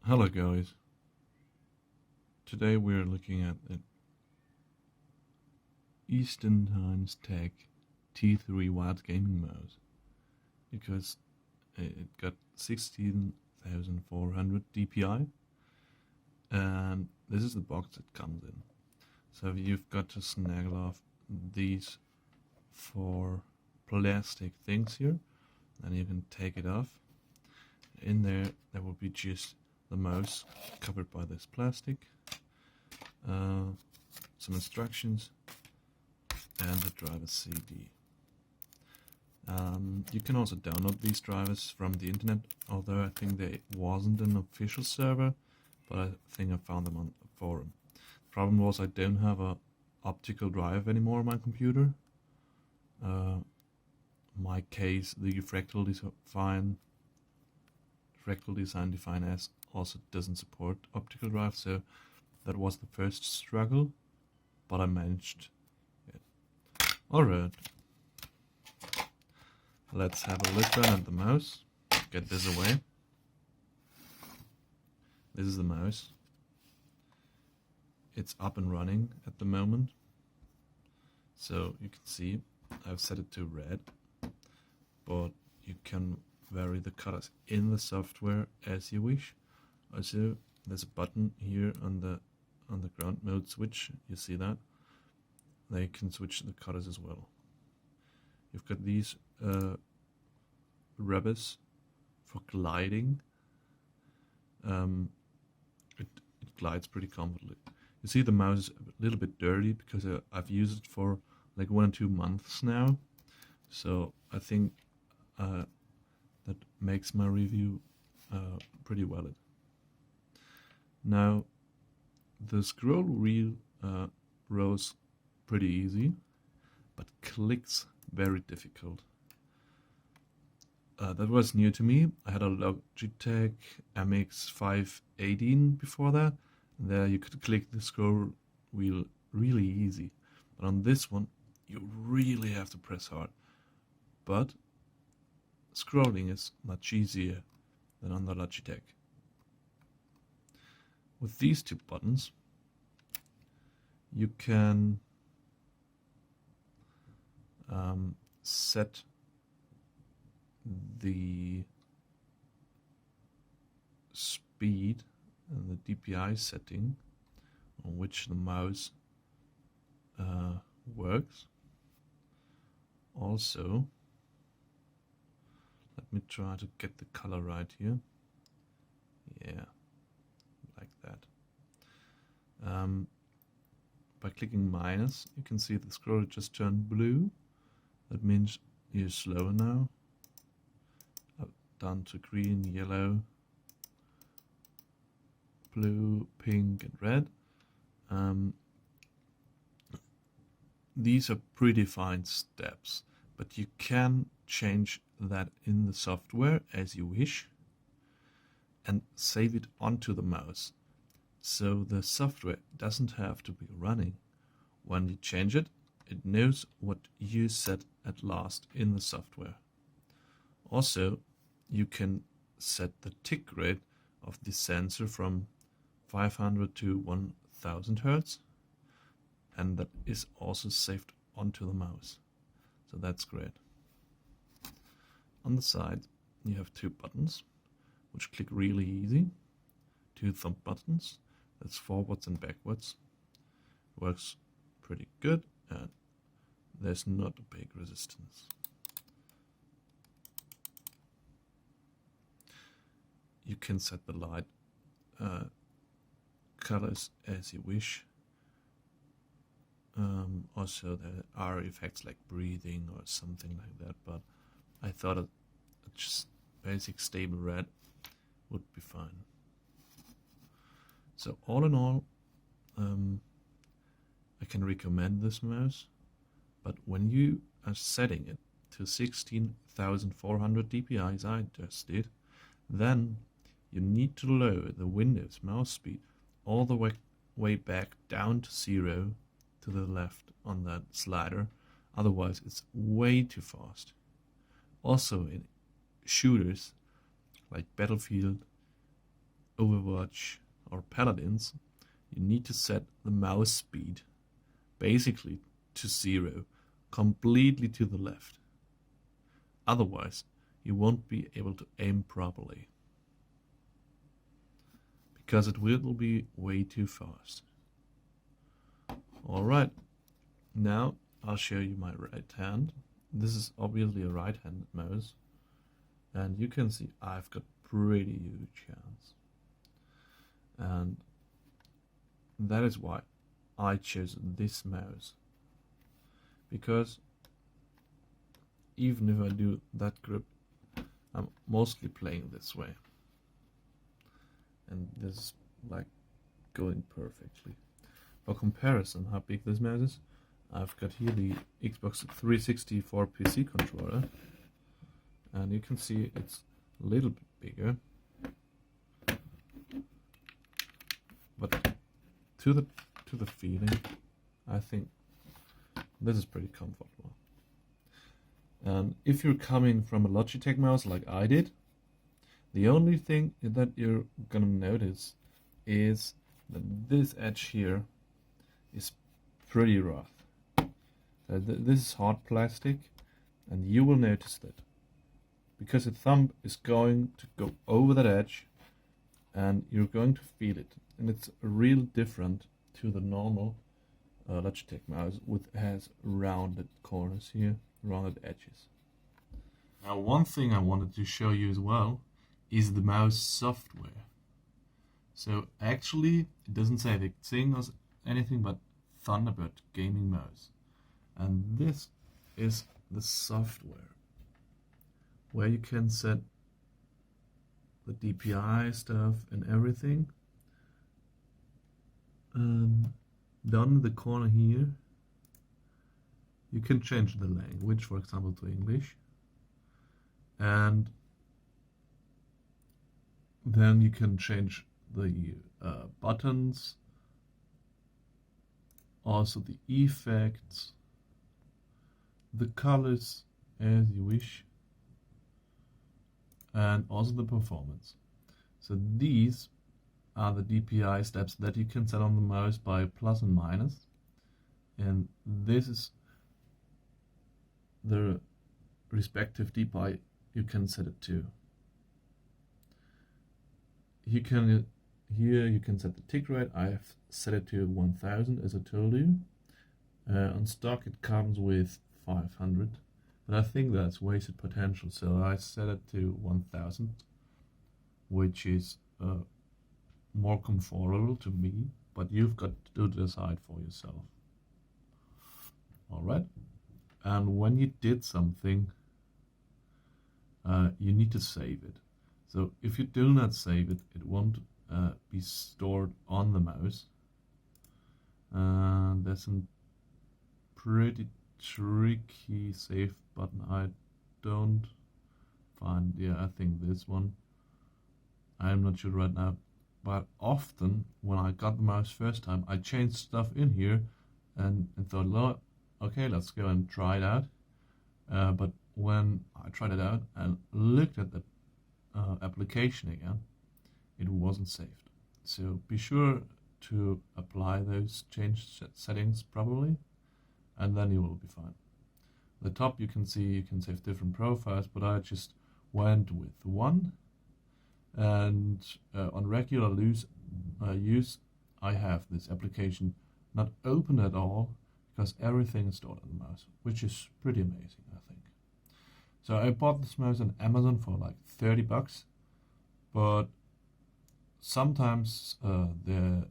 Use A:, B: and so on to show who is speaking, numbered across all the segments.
A: Hello guys, today we're looking at the Eastern Times Tech T3 Wild Gaming Mouse because it got 16,400 DPI and this is the box it comes in. So you've got to snaggle off these four plastic things here and you can take it off. In there will be just the mouse covered by this plastic, some instructions, and the driver CD. You can also download these drivers from the internet, although I think there wasn't an official server, but I think I found them on a forum. The problem was I don't have a optical drive anymore on my computer. My case, the fractal design define S also doesn't support optical drive, so that was the first struggle, but I managed it. Alright, let's have a look around at the mouse. Get this away. This is the mouse. It's up and running at the moment, so you can see I've set it to red, but you can vary the colors in the software as you wish. Also, there's a button here on the ground mode switch. You see that? Now you can switch the colors as well. You've got these rubbers for gliding. It glides pretty comfortably. You see the mouse is a little bit dirty because I've used it for like 1 or 2 months now, so I think that makes my review pretty valid. Now, the scroll wheel rose pretty easy, but clicks very difficult. That was new to me. I had a Logitech MX518 before that. There you could click the scroll wheel really easy, but on this one you really have to press hard. But scrolling is much easier than on the Logitech. With these two buttons, you can set the speed and the DPI setting on which the mouse works. Also, let me try to get the color right here. Yeah, like that. By clicking minus, you can see the scroll just turned blue. That means you're slower now. Up, down to green, yellow, blue, pink, and red. These are predefined steps, but you can change that in the software as you wish and save it onto the mouse. So the software doesn't have to be running. When you change it, it knows what you set at last in the software. Also, you can set the tick rate of the sensor from 500 to 1000 Hertz, and that is also saved onto the mouse. So that's great. On the side, you have two buttons, which click really easy. Two thumb buttons, that's forwards and backwards. Works pretty good, and there's not a big resistance. You can set the light colors as you wish. Also, there are effects like breathing or something like that, but I thought a just basic stable red would be fine. So all in all, I can recommend this mouse, but when you are setting it to 16,400 DPI as I just did, then you need to lower the Windows mouse speed all the way back down to 0 to the left on that slider, otherwise it's way too fast. Also in shooters like Battlefield Overwatch or Paladins, you need to set the mouse speed basically to 0, completely to the left. Otherwise, you won't be able to aim properly, because it will be way too fast. Alright, now I'll show you my right hand. This is obviously a right-handed mouse, and you can see I've got pretty huge hands. And that is why I chose this mouse, because even if I do that grip, I'm mostly playing this way, and this is like going perfectly. For comparison, how big this mouse is, I've got here the Xbox 360 for PC controller, and you can see it's a little bit bigger, but to the feeling, I think this is pretty comfortable. And if you're coming from a Logitech mouse like I did, the only thing that you're gonna notice is that this edge here is pretty rough. This is hard plastic, and you will notice that, because the thumb is going to go over that edge, and you're going to feel it. And it's real different to the normal Logitech mouse, which has rounded corners here, rounded edges. Now, one thing I wanted to show you as well is the mouse software. So actually, it doesn't say VicTsing or anything, but Thunderbird Gaming Mouse. And this is the software where you can set the DPI stuff and everything. Down in the corner here, you can change the language, for example, to English. And then you can change the buttons, also the effects, the colors as you wish, and also the performance. So these are the DPI steps that you can set on the mouse by plus and minus, and this is the respective DPI you can set it to. You can here you can set the tick rate. I have set it to 1000 as I told you. On stock it comes with 500, but I think that's wasted potential, so I set it to 1000, which is more comfortable to me, but you've got to decide for yourself. Alright, and when you did something, you need to save it. So if you do not save it, it won't be stored on the mouse. There's a pretty tricky save button. I don't find, yeah, I think this one. I'm not sure right now, but often when I got the mouse first time, I changed stuff in here and thought, okay, let's go and try it out. But when I tried it out and looked at the application again, it wasn't saved. So be sure to apply those changed settings properly, and then you will be fine. At the top you can see you can save different profiles, but I just went with one. And on regular use, I have this application not open at all, because everything is stored on the mouse, which is pretty amazing, I think. So I bought this mouse on Amazon for like $30, but sometimes they're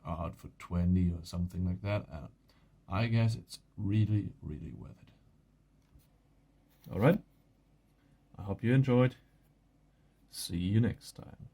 A: out for 20 or something like that. I guess it's really, really worth it. Alright, I hope you enjoyed. See you next time.